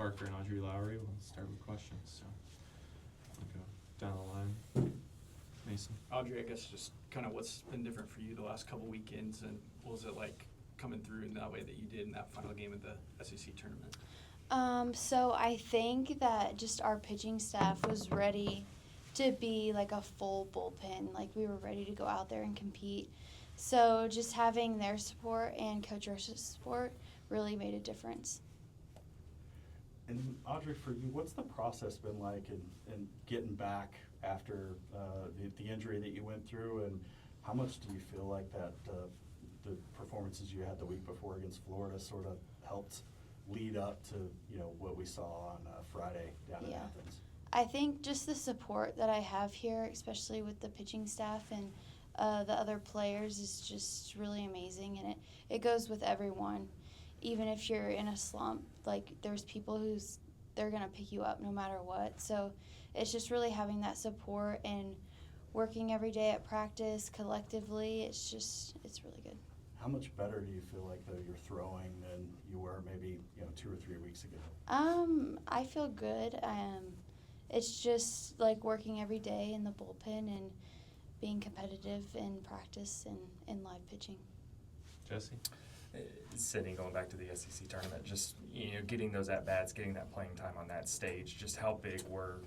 Barker and Audrey Lowry. We'll start with questions. So we'll go down the line. Mason. Audrey, I guess just kind of what's been different for you the last couple weekends, and what was it like coming through in that way that you did in that final game of the SEC tournament? So I think that just our pitching staff was ready to be like a full bullpen. Like we were ready to go out there and compete. So just having their support and Coach Rush's support really made a difference. And Audrey, for you, what's the process been like in getting back after the injury that you went through, and how much do you feel like that the performances you had the week before against Florida sort of helped lead up to what we saw on Friday down in Athens? I think just the support that I have here, especially with the pitching staff and the other players, is just really amazing, and it goes with everyone. Even if you're in a slump, like there's people they're gonna pick you up no matter what. So it's just really having that support and working every day at practice collectively. It's really good. How much better do you feel like though you're throwing than you were maybe 2 or 3 weeks ago? I feel good. It's just like working every day in the bullpen and being competitive in practice and in live pitching. Jesse. Sydney, going back to the SEC tournament, just getting those at bats, getting that playing time on that stage. Just how big were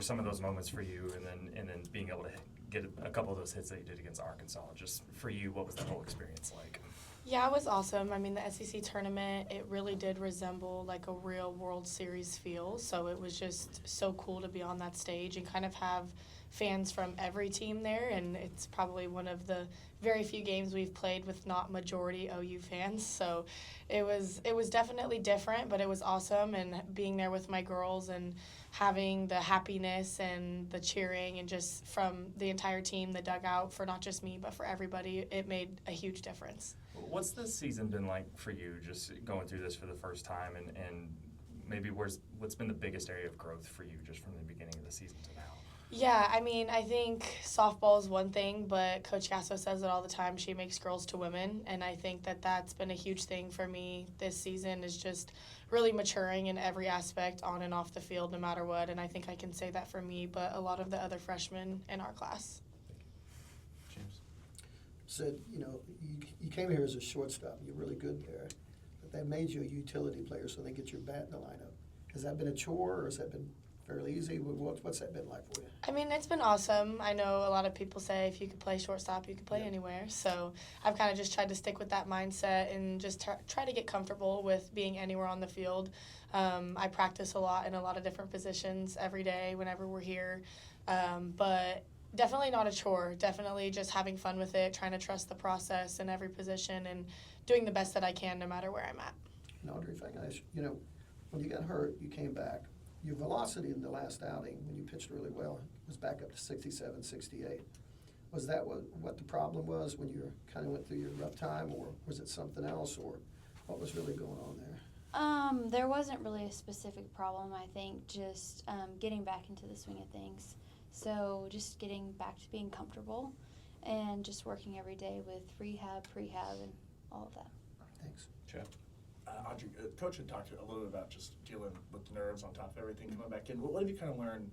some of those moments for you, and then being able to get a couple of those hits that you did against Arkansas. Just for you, what was that whole experience like? Yeah, it was awesome. I mean, the SEC tournament, it really did resemble like a real World Series feel. So it was just so cool to be on that stage and kind of have fans from every team there. And it's probably one of the very few games we've played with not majority OU fans. So it was definitely different, but it was awesome. And being there with my girls and having the happiness and the cheering and just from the entire team, the dugout, for not just me, but for everybody, it made a huge difference. What's the season been like for you, just going through this for the first time, and maybe what's been the biggest area of growth for you just from the beginning of the season to now? Yeah, I mean, I think softball is one thing, but Coach Gasso says it all the time. She makes girls to women, and I think that that's been a huge thing for me this season, is just really maturing in every aspect on and off the field no matter what, and I think I can say that for me, but a lot of the other freshmen in our class. James. Said, you came here as a shortstop. You're really good there. But that made you a utility player, so they get your bat in the lineup. Has that been a chore, or has that been fairly easy? What's that been like for you? I mean, it's been awesome. I know a lot of people say if you could play shortstop, you could play anywhere. So I've kind of just tried to stick with that mindset and just try to get comfortable with being anywhere on the field. I practice a lot in a lot of different positions every day whenever we're here. But definitely not a chore. Definitely just having fun with it, trying to trust the process in every position and doing the best that I can no matter where I'm at. And Audrey, if I can ask you, when you got hurt, you came back. Your velocity in the last outing, when you pitched really well, was back up to 67, 68. Was that what the problem was when you kind of went through your rough time, or was it something else, or what was really going on there? There wasn't really a specific problem. I think just getting back into the swing of things. So just getting back to being comfortable and just working every day with rehab, prehab, and all of that. Thanks. Jeff. Audrey, Coach had talked a little bit about just dealing with nerves on top of everything coming back in. What have you kind of learned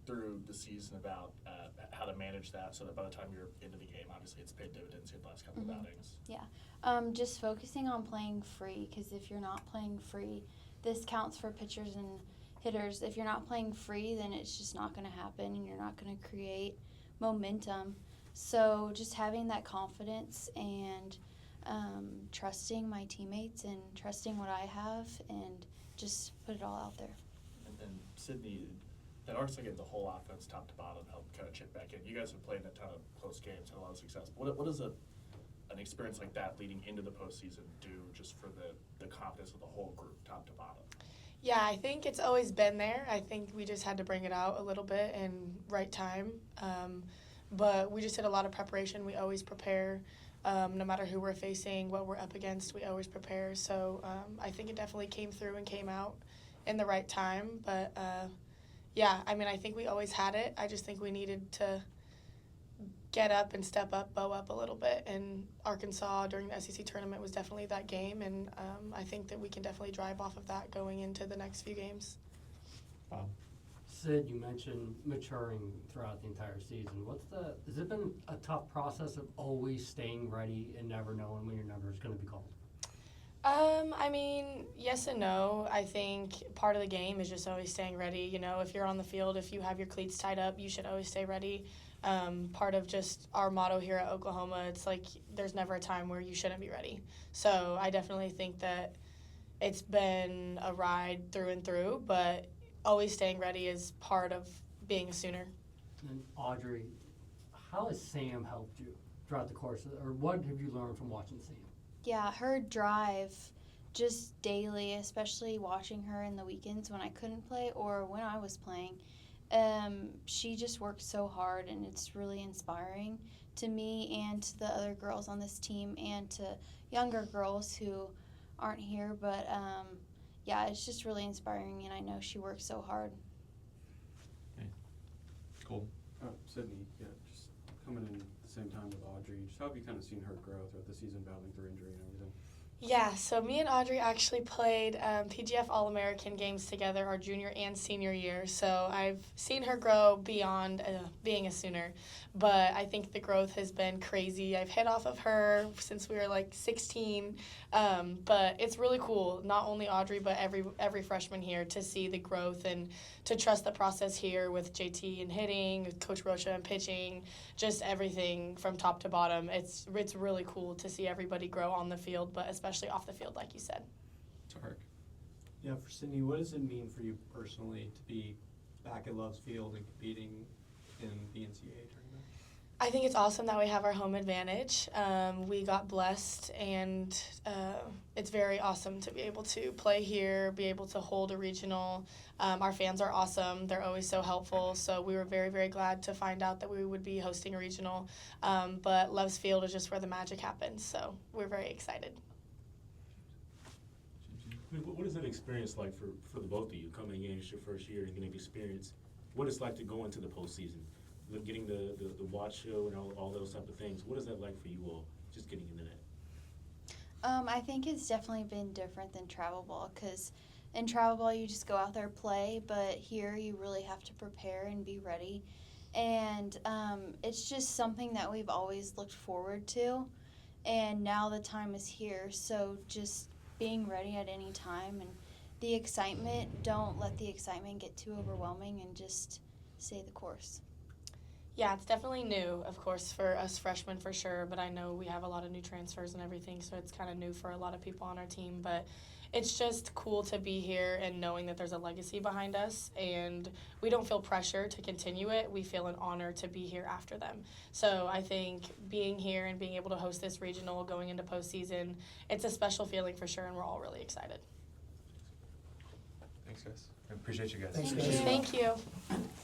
through the season about how to manage that so that by the time you're into the game, obviously it's paid dividends here the last couple of outings? Yeah, just focusing on playing free, because if you're not playing free, this counts for pitchers and hitters. If you're not playing free, then it's just not going to happen, and you're not going to create momentum. So just having that confidence and trusting my teammates and trusting what I have and just put it all out there. And Sydney, at Arkansas game, the whole offense top to bottom helped kind of chip back in. You guys have played in a ton of close games, had a lot of success. What does an experience like that leading into the postseason do just for the confidence of the whole group, top to bottom? Yeah, I think it's always been there. I think we just had to bring it out a little bit in right time. But we just did a lot of preparation. We always prepare. No matter who we're facing, what we're up against, we always prepare. So I think it definitely came through and came out in the right time. But, yeah, I mean, I think we always had it. I just think we needed to get up and step up, bow up a little bit. And Arkansas during the SEC tournament was definitely that game, and I think that we can definitely drive off of that going into the next few games. Bob? Sid, you mentioned maturing throughout the entire season. Has it been a tough process of always staying ready and never knowing when your number is going to be called? I mean, yes and no. I think part of the game is just always staying ready. You know, if you're on the field, if you have your cleats tied up, you should always stay ready. Part of just our motto here at Oklahoma, it's like there's never a time where you shouldn't be ready. So I definitely think that it's been a ride through and through, but always staying ready is part of being a Sooner. And Audrey, how has Sam helped you throughout the course, or what have you learned from watching Sam? Yeah, her drive just daily, especially watching her in the weekends when I couldn't play or when I was playing. She just works so hard, and it's really inspiring to me and to the other girls on this team and to younger girls who aren't here. But, yeah, it's just really inspiring, and I know she works so hard. Okay. Cole? Sydney, yeah, just coming in at the same time with Audrey, just how have you kind of seen her grow throughout the season, battling through injury and everything? Yeah, so me and Audrey actually played PGF All-American games together our junior and senior year. So I've seen her grow beyond being a Sooner. But I think the growth has been crazy. I've hit off of her since we were like 16. But it's really cool, not only Audrey, but every freshman here to see the growth and to trust the process here with JT and hitting, with Coach Rocha and pitching, just everything from top to bottom. It's really cool to see everybody grow on the field, but especially off the field, like you said. Tarek? Yeah, for Sydney, what does it mean for you personally to be back at Love's Field and competing in the NCAA tournament? I think it's awesome that we have our home advantage. We got blessed, and it's very awesome to be able to play here, be able to hold a regional. Our fans are awesome. They're always so helpful. So we were very, very glad to find out that we would be hosting a regional. But Love's Field is just where the magic happens. So we're very excited. I mean, what is that experience like for the both of you coming in? It's your first year and getting experience. What it's like to go into the postseason, getting the watch show and all those type of things. What is that like for you all, just getting into that? I think it's definitely been different than travel ball, because in travel ball you just go out there, play, but here you really have to prepare and be ready. And it's just something that we've always looked forward to, and now the time is here. So just being ready at any time, and the excitement, don't let the excitement get too overwhelming, and just stay the course. Yeah, it's definitely new, of course, for us freshmen for sure, but I know we have a lot of new transfers and everything, so it's kind of new for a lot of people on our team. But it's just cool to be here and knowing that there's a legacy behind us, and we don't feel pressure to continue it. We feel an honor to be here after them. So I think being here and being able to host this regional going into postseason, it's a special feeling for sure, and we're all really excited. Thanks, guys. I appreciate you guys. Thanks, guys. Thank you.